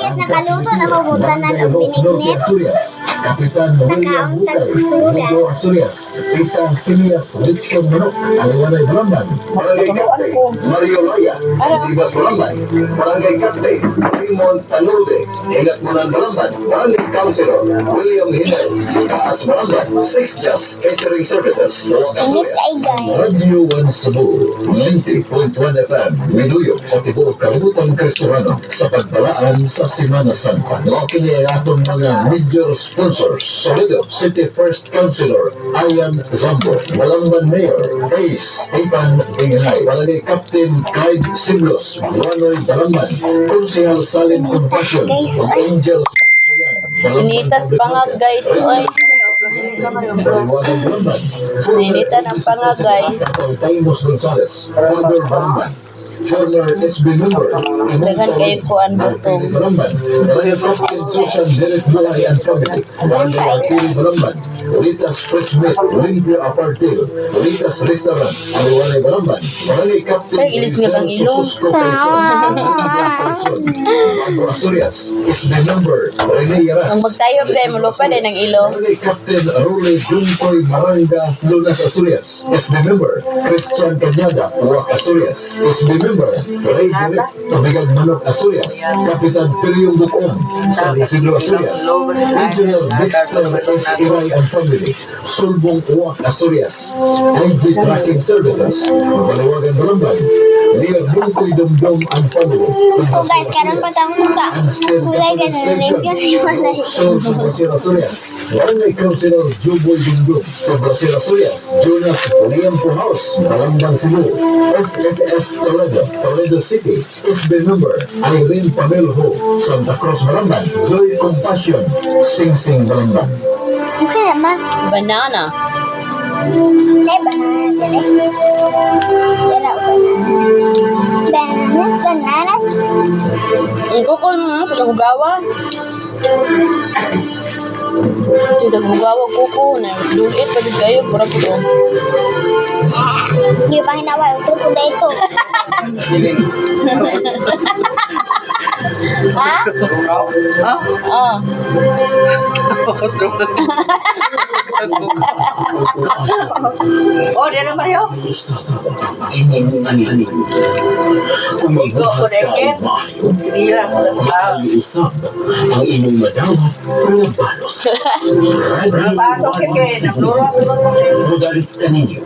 guys, nakaluto na mabutanan ang binignit. Kapitan William Bukay, Mundo Asturias, isang Silias Richcom Manok, Aliwanay Balamban, Barangay Captain Mario Laya, Tibas Balamban, Barangay Captain Raymond Tanulde, Ingat Munan Balamban, Barangay Councilor William Hinel, Kaas Balamban, Six Just Catering Services, Luwak Asturias, Radio 1 Cebu, 90.1 FM, Miduyog sa Tibuok Kalibutan Cristorano, sa pagbalaan sa Semana Santa. Kini ay atong mga major sponsors: Solido City First Councilor Ayan Zambo, Balamban Mayor Ace Stephen Inghay, Barangay Captain Clyde Simlos, Wanoy Balamban, Konsehal Salim Compassion, Angels Initas pangag guys. Oy. Initan ang pangag guys. Taimos Gonzales, Border Balamban, former SB member, Daghan kayo kuan butong. Balamban, Barangay Captain Susan Derek Buhay and Family, Barangay Artiri Balamban, Ritas Fresh Meat, Limpio Apartil, Ritas Restaurant, Aliwanay Balamban, Barangay Captain Ay, ilis nga kang ilong. Bago Asturias, SB member, Rene Yaras, Ang magtayo pa mo lupa din ng ilong. Barangay Captain Rule Juntoy Maranga, Lunas Asturias, SB member, Christian Cañada, Luwak Asturias, SB member, Ray Direk, Tubigag Manok Asturias, Kapitan Piliong Bukong, San Isidro Asturias, Engineer Dexter S. Iray and Family, Sulbong Uwak Asturias, IG Tracking Services, Balawagan Balamban, Lear Bungkoy Dumdum and Family, So guys, karon pa tang muka. Kulay ganun, limpyo si Walay. Brasil Asturias, Barangay Councilor Juboy Dumdum, Brasil Asturias, Jonas Liam House, Balamban Cebu, SSS Toledo, Toledo City, SB member, Irene Pamelho, Santa Cruz Balamban, Joy Compassion, Sing Sing Balamban. Okay naman. Banana. Ay, bananas dali. Dala o bananas. Bananas. Ang kukul mo sa hugawa. Ito hugawa kuko na dulit pa din kayo para po. Di ba hinaway? Ito po dito. Ha? Ah. Oh, dia na Mario. Kumigo ko deket. Sinira mo na. Usap ang inyong madawat ng balos. Pasok kay nagluro ako ng Magalit ka ninyo,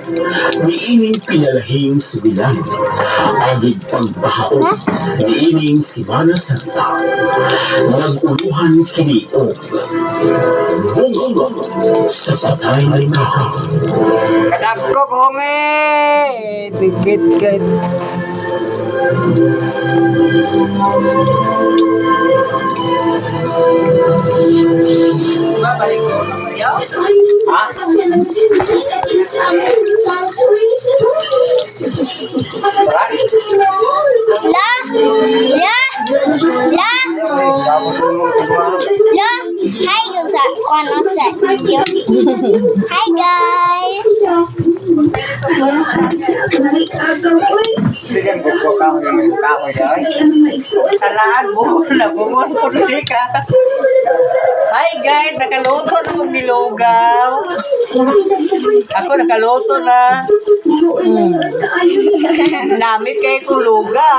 niining pinalahing sibilan, agig pagbahaon, niining Semana Santa, nag-uluhan kiniog, bungong sa satay ka. Kadagko konge. Dikit kay. Babalik ko na Mario. Ha? Sarap. La! La! La! La! Hi guys! Hi guys! Sige, gusto ka ng tao yan. Salaan mo na bumon politika. Hi guys, nakaluto na mong nilugaw. Ako nakaluto na. Namit kay kong lugaw.